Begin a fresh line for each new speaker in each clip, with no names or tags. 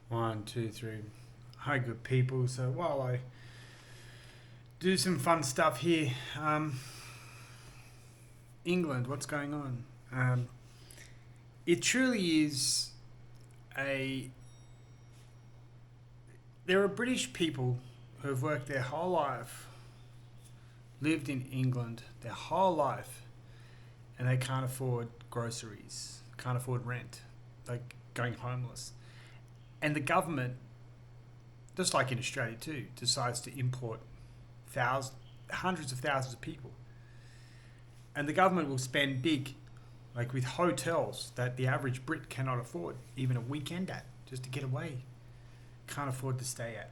One, two, three. Hi, good people. So while I do some fun stuff here, England, what's going on? It truly is a. There are British people who have worked their whole life, lived in England their whole life, and they can't afford groceries, can't afford rent, like going homeless. And the government, just like in Australia too, decides to import hundreds of thousands of people. And the government will spend big, like with hotels that the average Brit cannot afford, even a weekend at, just to get away. Can't afford to stay at.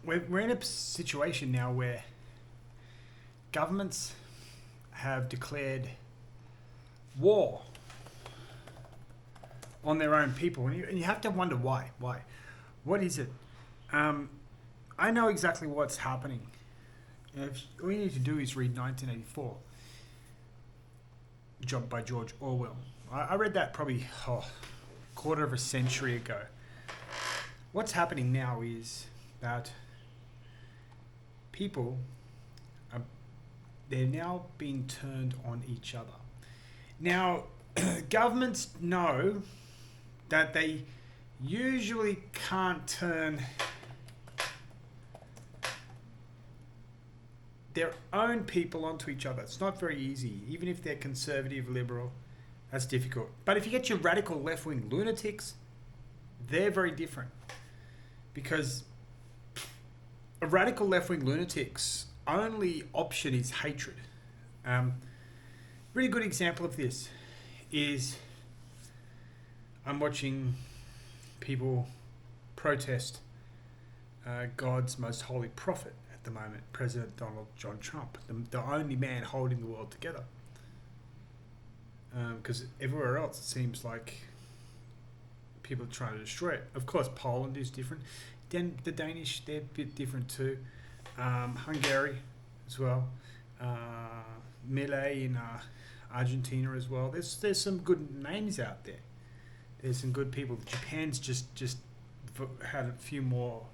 We're in a situation now where governments have declared war on their own people. And you have to wonder why. Why? What is it? I know exactly what's happening. All you need to do is read 1984, by George Orwell. I read that probably a quarter of a century ago. What's happening now is that people they're now being turned on each other. Now, governments know that they usually can't turn their own people onto each other. It's not very easy, even if they're conservative, liberal. That's difficult. But if you get your radical left-wing lunatics, they're very different. Because a radical left-wing lunatic's only option is hatred. Really good example of this is I'm watching people protest God's most holy prophet at the moment, President Donald John Trump, the only man holding the world together. Because everywhere else it seems like people are trying to destroy it. Of course, Poland is different. Then the Danish, they're a bit different too. Hungary as well. Milei in Argentina as well. There's some good names out there. There's some good people. Japan's just had a few more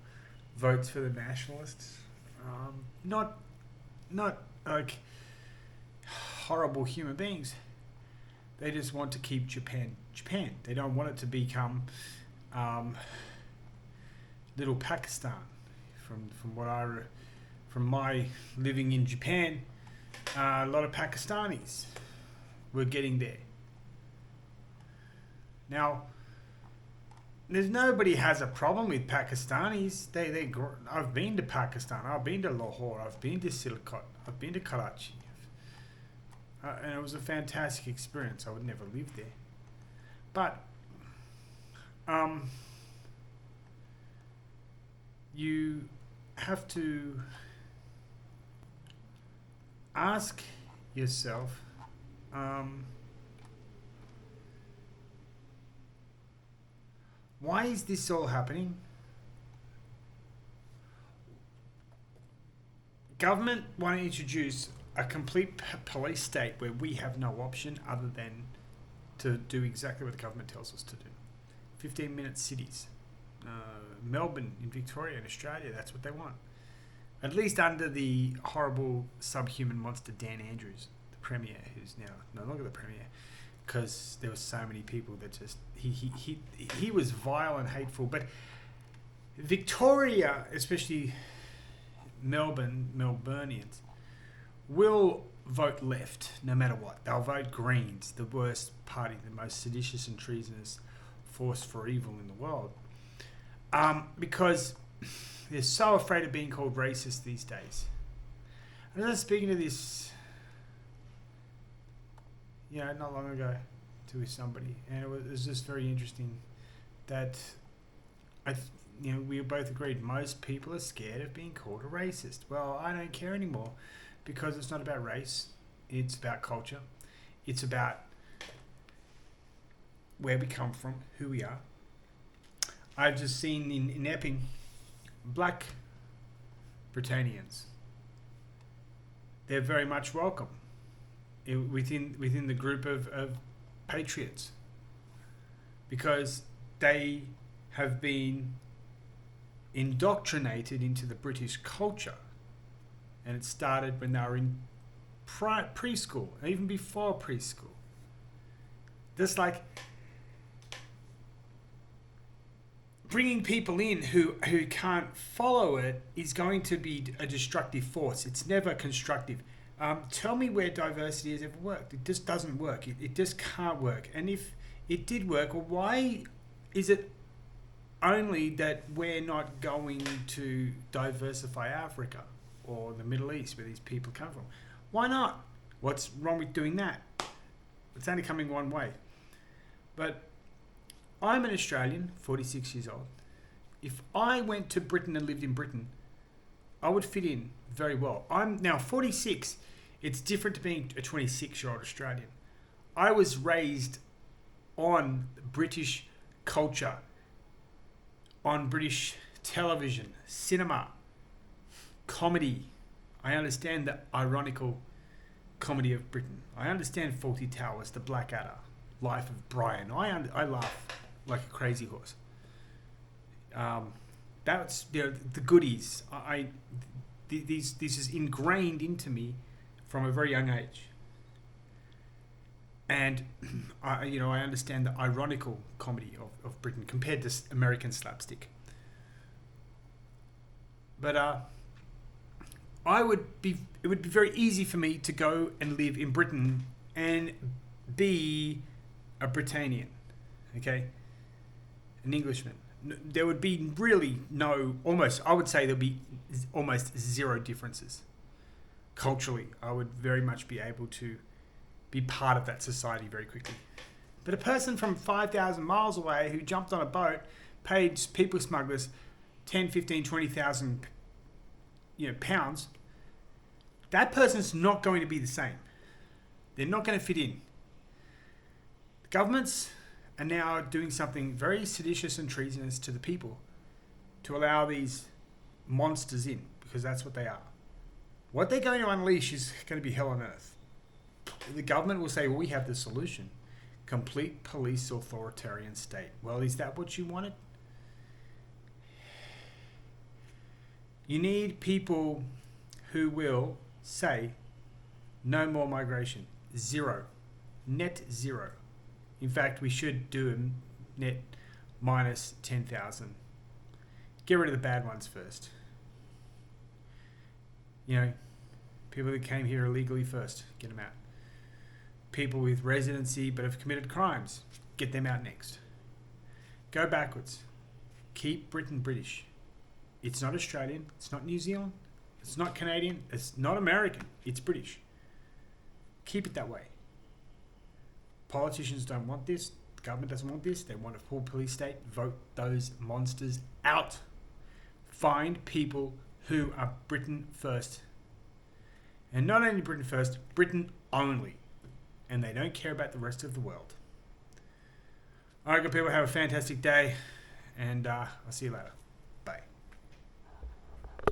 votes for the nationalists. Not like horrible human beings. They just want to keep Japan. They don't want it to become little Pakistan. From my living in Japan, a lot of Pakistanis were getting there. Now, there's nobody has a problem with Pakistanis. I've been to Pakistan. I've been to Lahore. I've been to Sialkot. I've been to Karachi. And it was a fantastic experience. I would never live there. But you have to ask yourself, why is this all happening? Government want to introduce a complete police state where we have no option other than to do exactly what the government tells us to do. 15-minute cities. Melbourne in Victoria in Australia, that's what they want. At least under the horrible subhuman monster Dan Andrews, the Premier, who's now no longer the Premier, because there were so many people that just he was vile and hateful. But Victoria, especially Melburnians, will vote left no matter what. They'll vote Greens, the worst party, the most seditious and treasonous force for evil in the world, because they're so afraid of being called racist these days. I was speaking to this, not long ago, to somebody, and it was just very interesting that we both agreed most people are scared of being called a racist. Well, I don't care anymore, because it's not about race. It's about culture. It's about where we come from, who we are. I've just seen in Epping, black Britannians. They're very much welcome within the group of patriots, because they have been indoctrinated into the British culture. And it started when they were in preschool, and even before preschool. Just like bringing people in who can't follow it is going to be a destructive force. It's never constructive. Tell me where diversity has ever worked. It just doesn't work. It just can't work. And if it did work, well, why is it only that we're not going to diversify Africa or the Middle East where these people come from? Why not? What's wrong with doing that? It's only coming one way. But I'm an Australian, 46 years old. If I went to Britain and lived in Britain, I would fit in very well. I'm now 46. It's different to being a 26-year-old Australian. I was raised on British culture, on British television, cinema, comedy. I understand the ironical comedy of Britain. I understand Fawlty Towers, The Blackadder, Life of Brian. I laugh like a crazy horse. That's the goodies. This is ingrained into me from a very young age, and I understand the ironical comedy of Britain compared to American slapstick. But it would be very easy for me to go and live in Britain and be a Britannian, okay, an Englishman. There would be really I would say there'd be almost zero differences. Culturally, I would very much be able to be part of that society very quickly. But a person from 5,000 miles away who jumped on a boat, paid people smugglers 10, 15, 20,000 pounds, that person's not going to be the same. They're not going to fit in. The governments are now doing something very seditious and treasonous to the people to allow these monsters in, because that's what they are. What they're going to unleash is going to be hell on earth. The government will say, well, we have the solution. Complete police authoritarian state. Well, is that what you wanted? You need people who will say, no more migration. Zero. Net zero. In fact, we should do net minus 10,000. Get rid of the bad ones first. People that came here illegally first, get them out. People with residency but have committed crimes, get them out next. Go backwards. Keep Britain British. It's not Australian, it's not New Zealand, it's not Canadian, it's not American, it's British. Keep it that way. Politicians don't want this, the government doesn't want this, they want a full police state. Vote those monsters out. Find people who are Britain first. And not only Britain first, Britain only. And they don't care about the rest of the world. Alright, good people, have a fantastic day, and I'll see you later.